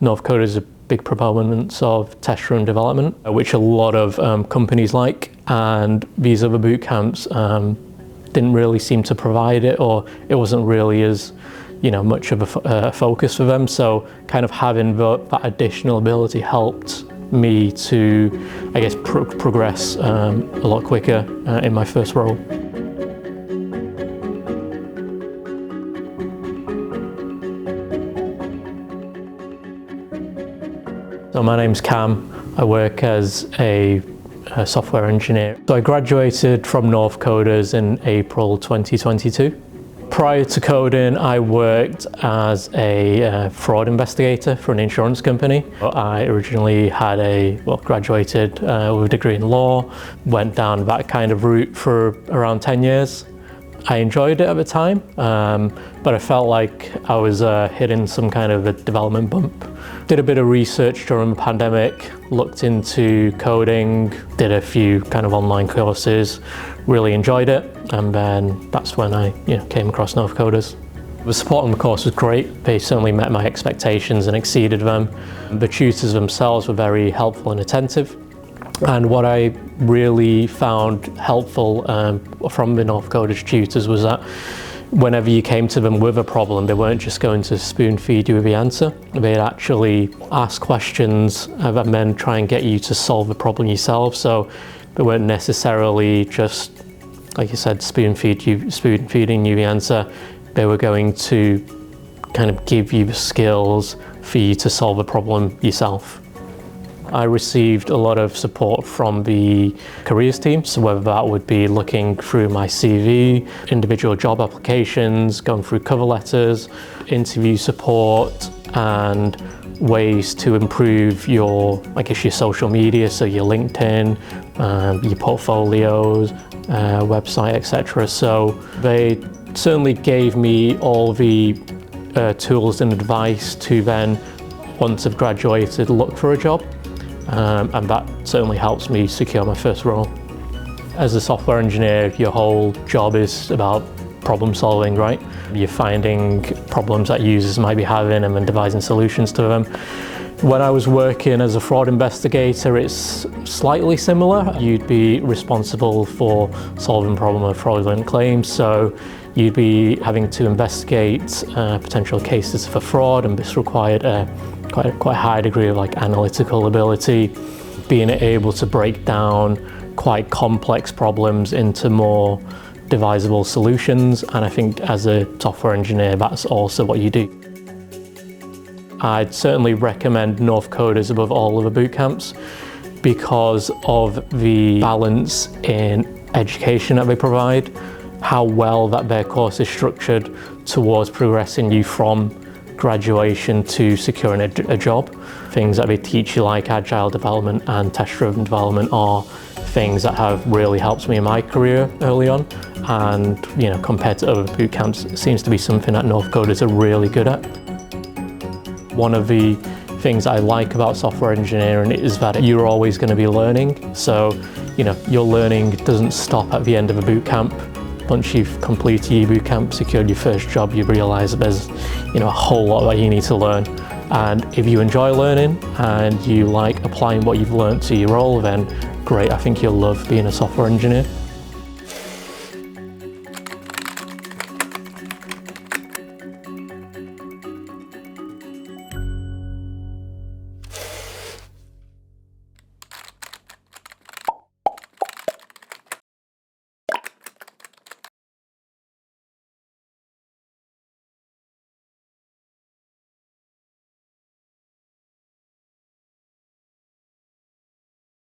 Northcoders is a big proponent of test-driven development, which a lot of companies like, and these other boot camps didn't really seem to provide it, or it wasn't really as much of a focus for them. So kind of having that additional ability helped me to, I guess, progress a lot quicker in my first role. So my name's Cam. I work as a software engineer. So I graduated from Northcoders in April 2022. Prior to coding, I worked as a fraud investigator for an insurance company. I originally had graduated with a degree in law, went down that kind of route for around 10 years. I enjoyed it at the time, but I felt like I was hitting some kind of a development bump. Did a bit of research during the pandemic, looked into coding, did a few kind of online courses, really enjoyed it, and then that's when I came across Northcoders. The support on the course was great. They certainly met my expectations and exceeded them. The tutors themselves were very helpful and attentive. And what I really found helpful from the Northcoders tutors was that whenever you came to them with a problem, they weren't just going to spoon feed you with the answer. They'd actually ask questions and then try and get you to solve the problem yourself. So they weren't necessarily just, like you said, spoon feeding you the answer. They were going to kind of give you the skills for you to solve the problem yourself. I received a lot of support from the careers team, so whether that would be looking through my CV, individual job applications, going through cover letters, interview support, and ways to improve your social media, so your LinkedIn, your portfolios, website, etc. So they certainly gave me all the tools and advice to then, once I've graduated, look for a job. And that certainly helps me secure my first role. As a software engineer, your whole job is about problem solving, right? You're finding problems that users might be having and then devising solutions to them. When I was working as a fraud investigator, it's slightly similar. You'd be responsible for solving problem of fraudulent claims, so you'd be having to investigate potential cases for fraud, and this required quite a high degree of analytical ability, being able to break down quite complex problems into more devisable solutions. And I think as a software engineer, that's also what you do. I'd certainly recommend Northcoders above all other boot camps because of the balance in education that they provide, how well that their course is structured towards progressing you from graduation to securing a job. Things that they teach you, like agile development and test-driven development, are things that have really helped me in my career early on. And compared to other boot camps, it seems to be something that Northcoders are really good at. One of the things I like about software engineering is that you're always going to be learning. So your learning doesn't stop at the end of a boot camp. Once you've completed your boot camp, secured your first job, you realise that there's a whole lot that you need to learn. And if you enjoy learning and you like applying what you've learned to your role, then great, I think you'll love being a software engineer.